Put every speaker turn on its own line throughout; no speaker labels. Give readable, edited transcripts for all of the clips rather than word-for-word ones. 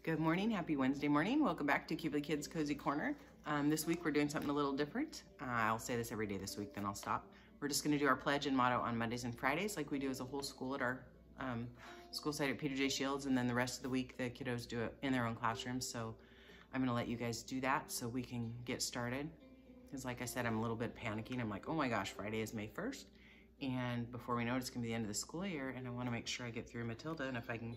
Good morning, happy Wednesday morning. Welcome back to Keep the Kids Cozy Corner. This week we're doing something a little different. I'll say this every day this week, then I'll stop. We're just gonna do our pledge and motto on Mondays and Fridays like we do as a whole school at our school site at Peter J. Shields, and then the rest of the week the kiddos do it in their own classrooms. So I'm gonna let you guys do that so we can get started. Because like I said, I'm a little bit panicking. I'm like, oh my gosh, Friday is May 1st. And before we know it, it's gonna be the end of the school year, and I wanna make sure I get through Matilda, and if I can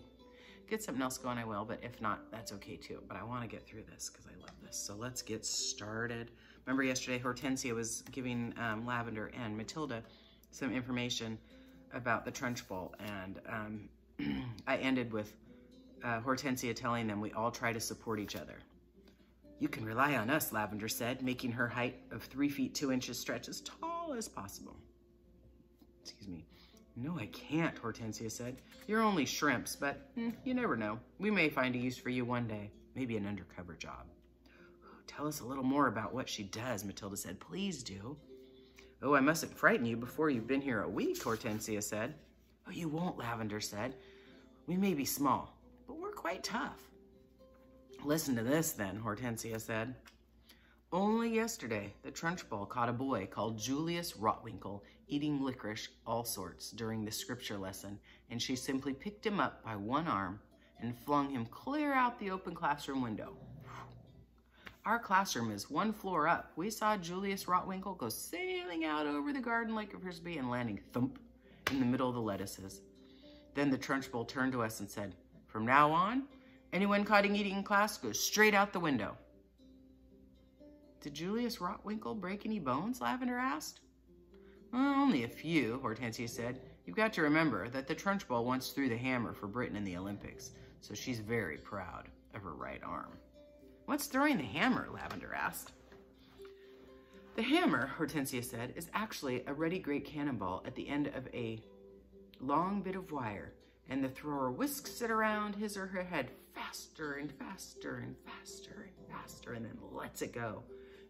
get something else going, I will, but if not, that's okay too. But I want to get through this because I love this. So let's get started. Remember yesterday, Hortensia was giving Lavender and Matilda some information about the Trunch Bowl, and I ended with Hortensia telling them we all try to support each other. You can rely on us, Lavender said, making her height of 3 feet 2 inches stretch as tall as possible. Excuse me. No, I can't, Hortensia said. You're only shrimps, but you never know. We may find a use for you one day. Maybe an undercover job. Tell us a little more about what she does, Matilda said. Please do. Oh, I mustn't frighten you before you've been here a week, Hortensia said. Oh, you won't, Lavender said. We may be small, but we're quite tough. Listen to this then, Hortensia said. Only yesterday, the Trunch Bowl caught a boy called Julius Rotwinkle eating licorice all sorts during the scripture lesson, and she simply picked him up by one arm and flung him clear out the open classroom window. Our classroom is one floor up. We saw Julius Rotwinkle go sailing out over the garden like a frisbee and landing thump in the middle of the lettuces. Then the Trunch Bowl turned to us and said, from now on, anyone caught eating in class goes straight out the window. Did Julius Rotwinkle break any bones? Lavender asked. Only a few, Hortensia said. You've got to remember that the Trunch Bowl once threw the hammer for Britain in the Olympics, so she's very proud of her right arm. What's throwing the hammer? Lavender asked. The hammer, Hortensia said, is actually a ready great cannonball at the end of a long bit of wire, and the thrower whisks it around his or her head faster and faster and faster and faster, and then lets it go.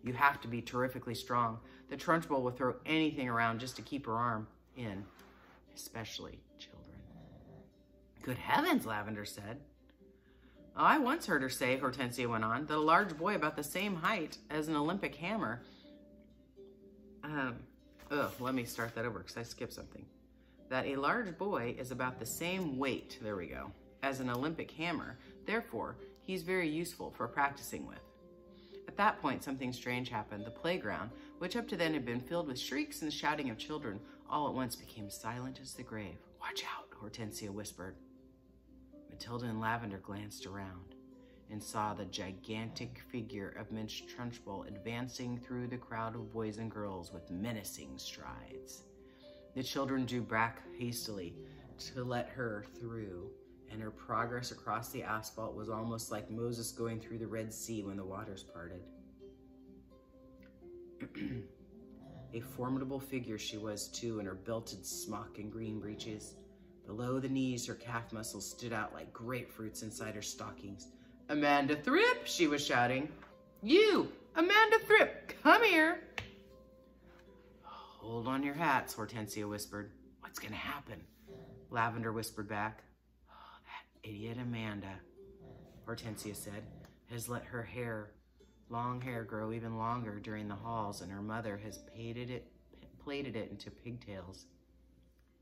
You have to be terrifically strong. The Trunch Bowl will throw anything around just to keep her arm in, especially children. Good heavens, Lavender said. I once heard her say, Hortensia went on, that a large boy about the same height as an Olympic hammer. Let me start that over because I skipped something. That a large boy is about the same weight, there we go, as an Olympic hammer. Therefore, he's very useful for practicing with. At that point, something strange happened. The playground, which up to then had been filled with shrieks and shouting of children, all at once became silent as the grave. Watch out, Hortensia whispered. Matilda and Lavender glanced around and saw the gigantic figure of Miss Trunch Bowl advancing through the crowd of boys and girls with menacing strides. The children drew back hastily to let her through, and her progress across the asphalt was almost like Moses going through the Red Sea when the waters parted. A formidable figure she was, too, in her belted smock and green breeches. Below the knees, her calf muscles stood out like grapefruits inside her stockings. Amanda Thripp, she was shouting. You, Amanda Thripp, come here. Hold on your hats, Hortensia whispered. What's gonna happen? Lavender whispered back. Idiot Amanda, Hortensia said, has let her long hair grow even longer during the halls, and her mother has plaited it into pigtails.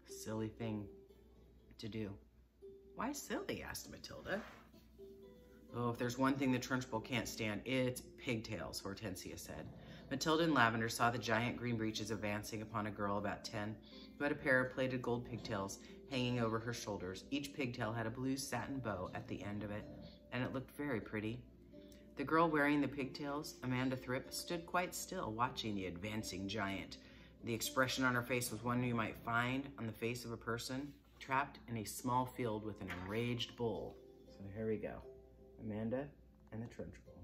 Silly thing to do. Why silly? Asked Matilda. Oh, if there's one thing the Trunch Bowl can't stand, it's pigtails, Hortensia said. Matilda and Lavender saw the giant green breeches advancing upon a girl about 10, who had a pair of plaited gold pigtails hanging over her shoulders. Each pigtail had a blue satin bow at the end of it, and it looked very pretty. The girl wearing the pigtails, Amanda Thripp, stood quite still, watching the advancing giant. The expression on her face was one you might find on the face of a person trapped in a small field with an enraged bull. So here we go. Amanda and the Trunch Bowl.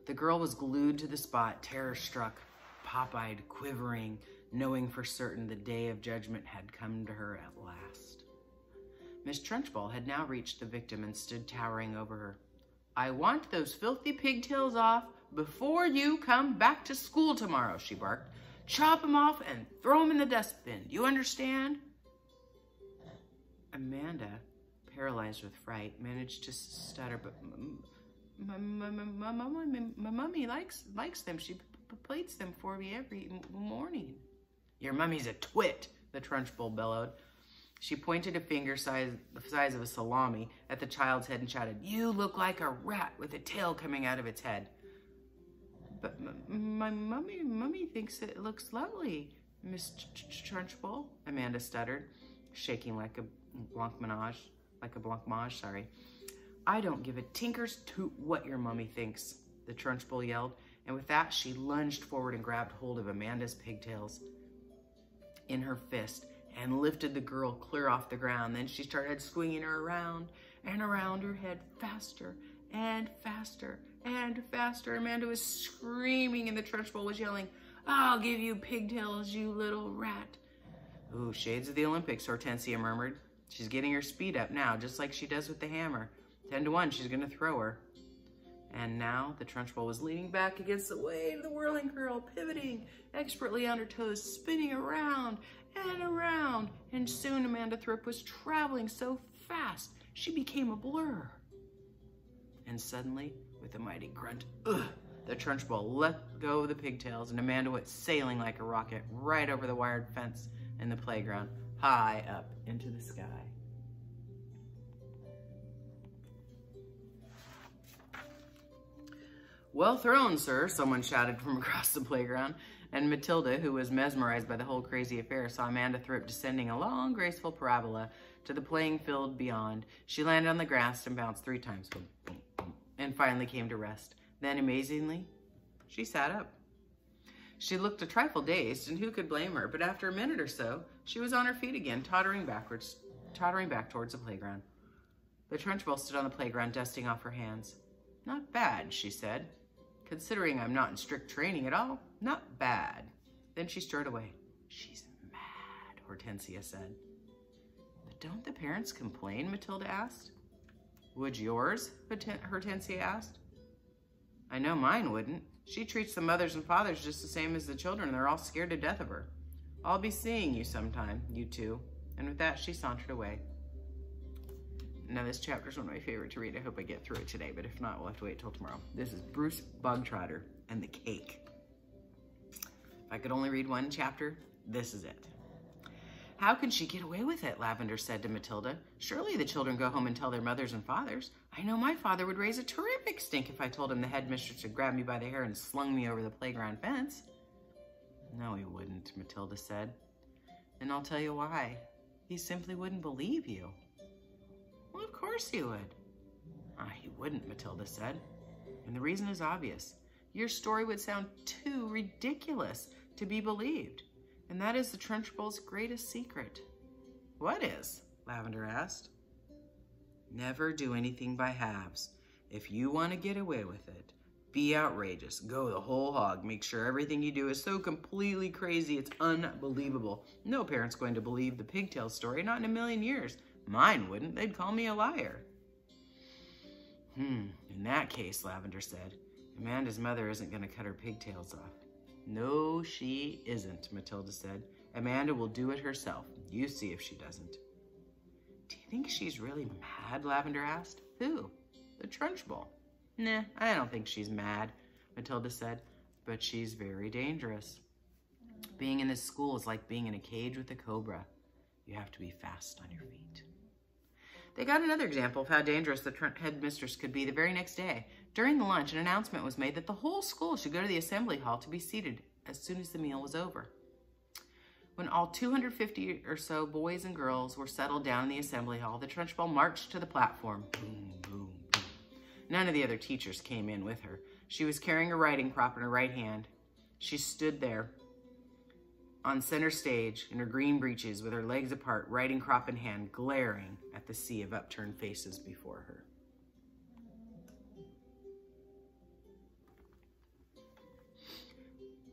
The girl was glued to the spot, terror-struck, pop-eyed, quivering, knowing for certain the day of judgment had come to her at last. Miss Trunch Bowl had now reached the victim and stood towering over her. I want those filthy pigtails off before you come back to school tomorrow, she barked. Chop them off and throw them in the dustbin. You understand? Amanda, paralyzed with fright, managed to stutter, but my mummy likes them. She plates them for me every morning. Your mummy's a twit, the Trunchbull bellowed. She pointed a finger the size of a salami at the child's head and shouted, "You look like a rat with a tail coming out of its head." But my mummy thinks it looks lovely, Miss Trunchbull, Amanda stuttered, shaking like a blancmange, sorry. I don't give a tinker's toot what your mummy thinks, the Trunchbull yelled, and with that she lunged forward and grabbed hold of Amanda's pigtails in her fist and lifted the girl clear off the ground. Then she started swinging her around and around her head faster and faster and faster. Amanda was screaming and the Trunchbull was yelling, "I'll give you pigtails, you little rat." Ooh, shades of the Olympics, Hortensia murmured. She's getting her speed up now, just like she does with the hammer. 10 to 1, she's gonna throw her. And now the Trunchbull was leaning back against the weight of the whirling girl, pivoting expertly on her toes, spinning around and around. And soon Amanda Thripp was traveling so fast, she became a blur. And suddenly, with a mighty grunt, the Trunchbull let go of the pigtails and Amanda went sailing like a rocket right over the wired fence in the playground, high up into the sky. Well thrown, sir, someone shouted from across the playground, and Matilda, who was mesmerized by the whole crazy affair, saw Amanda Thripp descending a long, graceful parabola to the playing field beyond. She landed on the grass and bounced 3 times, boom, boom, boom, and finally came to rest. Then, amazingly, she sat up. She looked a trifle dazed, and who could blame her? But after a minute or so, she was on her feet again, tottering back towards the playground. The Trunchbull stood on the playground, dusting off her hands. "Not bad," she said. "Considering I'm not in strict training at all, not bad." Then she strode away. "She's mad," Hortensia said. "But don't the parents complain?" Matilda asked. "Would yours?" Hortensia asked. "I know mine wouldn't. She treats the mothers and fathers just the same as the children, and they're all scared to death of her. I'll be seeing you sometime, you two." And with that, she sauntered away. Now, this chapter is one of my favorite to read. I hope I get through it today, but if not, we'll have to wait till tomorrow. This is Bruce Bogtrotter and the Cake. If I could only read one chapter, this is it. "How can she get away with it?" Lavender said to Matilda. "Surely the children go home and tell their mothers and fathers. I know my father would raise a terrific stink if I told him the headmistress had grabbed me by the hair and slung me over the playground fence." "No, he wouldn't," Matilda said. "And I'll tell you why. He simply wouldn't believe you." "Well, of course he would." "He wouldn't," Matilda said. "And the reason is obvious. Your story would sound too ridiculous to be believed. And that is the Trunchbull's greatest secret." "What is?" Lavender asked. "Never do anything by halves. If you want to get away with it, be outrageous. Go the whole hog. Make sure everything you do is so completely crazy it's unbelievable. No parent's going to believe the pigtail story, not in a million years. Mine wouldn't. They'd call me a liar." In that case," Lavender said, "Amanda's mother isn't going to cut her pigtails off." "No, she isn't," Matilda said. "Amanda will do it herself. You see if she doesn't." "Do you think she's really mad?" Lavender asked. "Who?" "The Trunchbull." "Nah, I don't think she's mad," Matilda said, "but she's very dangerous. Being in this school is like being in a cage with a cobra. You have to be fast on your feet." They got another example of how dangerous the headmistress could be the very next day. During the lunch, an announcement was made that the whole school should go to the assembly hall to be seated as soon as the meal was over. When all 250 or so boys and girls were settled down in the assembly hall, the Trunchbull marched to the platform. Boom, boom, boom. None of the other teachers came in with her. She was carrying a writing crop in her right hand. She stood there on center stage in her green breeches with her legs apart, writing crop in hand, glaring at the sea of upturned faces before her.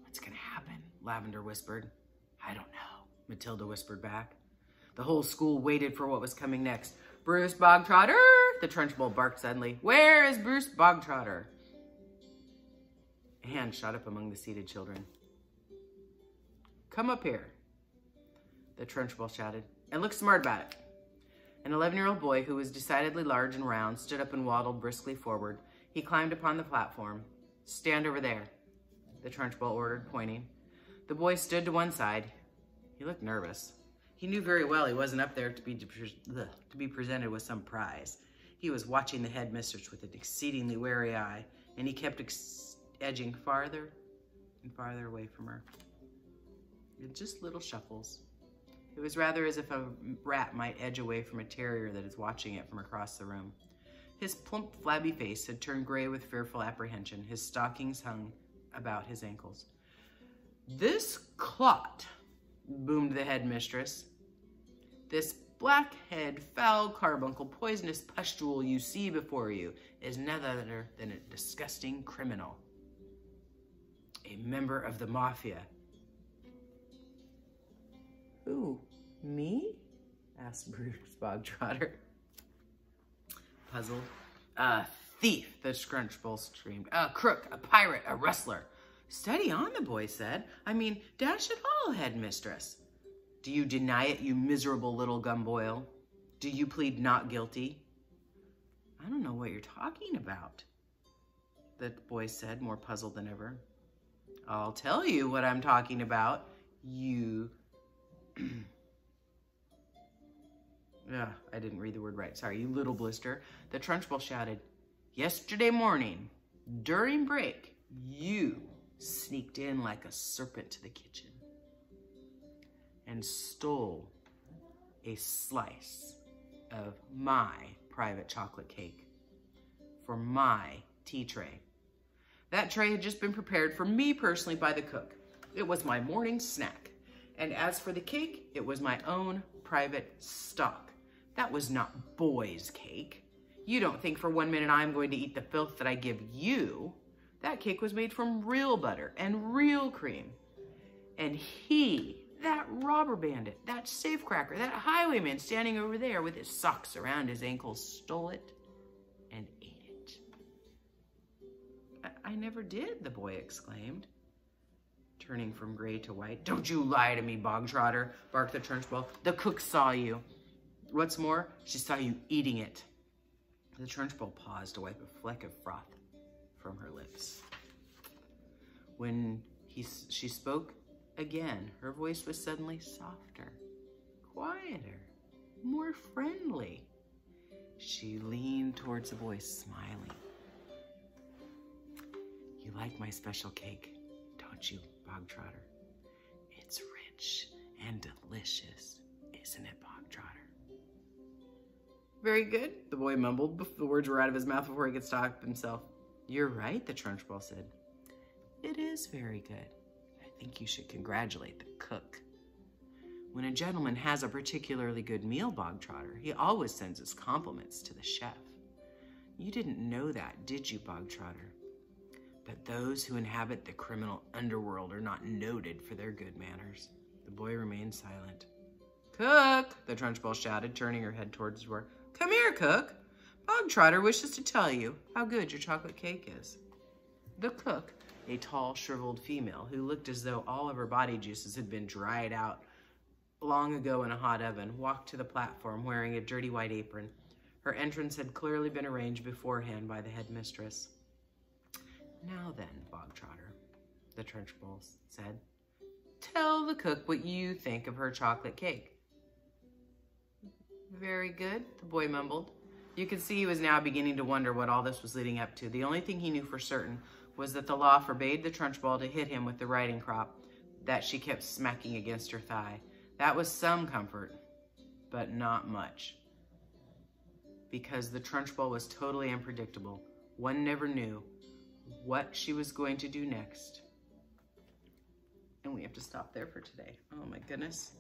"What's going to happen?" Lavender whispered. "I don't know," Matilda whispered back. The whole school waited for what was coming next. "Bruce Bogtrotter!" the Trunchbull barked suddenly. "Where is Bruce Bogtrotter?" A hand shot up among the seated children. "Come up here," the Trunchbull shouted, "and look smart about it." An 11-year-old boy who was decidedly large and round stood up and waddled briskly forward. He climbed upon the platform. "Stand over there," the Trunchbull ordered, pointing. The boy stood to one side. He looked nervous. He knew very well he wasn't up there to be presented with some prize. He was watching the headmistress with an exceedingly wary eye, and he kept edging farther and farther away from her. Just little shuffles. It was rather as if a rat might edge away from a terrier that is watching it from across the room. His plump, flabby face had turned gray with fearful apprehension. His stockings hung about his ankles. "This clot," boomed the headmistress, "this blackhead, foul carbuncle, poisonous pustule you see before you is none other than a disgusting criminal. A member of the mafia." "Who, me?" asked Bruce Bogtrotter, puzzled. "A thief," the Trunchbull screamed. "A crook, a pirate, a rustler." "Steady on," the boy said. "I mean, dash it all, headmistress. Do you deny it, you miserable little gumboil? Do you plead not guilty?" "I don't know what you're talking about," the boy said, more puzzled than ever. "I'll tell you what I'm talking about. You..." I didn't read the word right. Sorry, "you little blister." The Trunchbull shouted, "Yesterday morning, during break, you sneaked in like a serpent to the kitchen and stole a slice of my private chocolate cake for my tea tray. That tray had just been prepared for me personally by the cook. It was my morning snack. And as for the cake, it was my own private stock. That was not boy's cake. You don't think for 1 minute I'm going to eat the filth that I give you. That cake was made from real butter and real cream. And he, that robber bandit, that safecracker, that highwayman standing over there with his socks around his ankles, stole it and ate it." I never did," the boy exclaimed, turning from gray to white. "Don't you lie to me, Bogtrotter," barked the Trunchbull. "The cook saw you. What's more, she saw you eating it." The Trunchbull paused to wipe a fleck of froth from her lips. When she spoke again, her voice was suddenly softer, quieter, more friendly. She leaned towards the boy, smiling. "You like my special cake, don't you, Bogtrotter? It's rich and delicious, isn't it, Bogtrotter?" "Very good," the boy mumbled. The words were out of his mouth before he could stop himself. "You're right," the Trunchbull said. "It is very good. I think you should congratulate the cook. When a gentleman has a particularly good meal, Bogtrotter, he always sends his compliments to the chef. You didn't know that, did you, Bogtrotter? But those who inhabit the criminal underworld are not noted for their good manners." The boy remained silent. "Cook," the Trunchbull shouted, turning her head towards the door. "Come here, cook. Bogtrotter wishes to tell you how good your chocolate cake is." The cook, a tall, shriveled female who looked as though all of her body juices had been dried out long ago in a hot oven, walked to the platform wearing a dirty white apron. Her entrance had clearly been arranged beforehand by the headmistress. "Now then, Bogtrotter," the Trunchbull said, "tell the cook what you think of her chocolate cake." "Very good," the boy mumbled. You could see he was now beginning to wonder what all this was leading up to. The only thing he knew for certain was that the law forbade the Trunchbull to hit him with the riding crop that she kept smacking against her thigh. That was some comfort, but not much. Because the Trunchbull was totally unpredictable. One never knew what she was going to do next. And we have to stop there for today. Oh my goodness.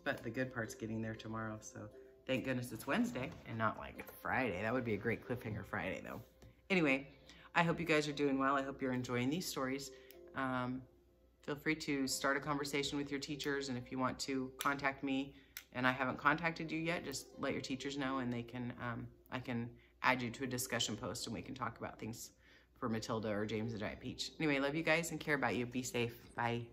But the good part's getting there tomorrow, so thank goodness it's Wednesday and not like Friday. That would be a great cliffhanger Friday though. Anyway, I hope you guys are doing well. I hope you're enjoying these stories. Feel free to start a conversation with your teachers, and if you want to contact me and I haven't contacted you yet, just let your teachers know and they can, I can add you to a discussion post and we can talk about things for Matilda or James and Giant Peach. Anyway, love you guys and care about you. Be safe. Bye.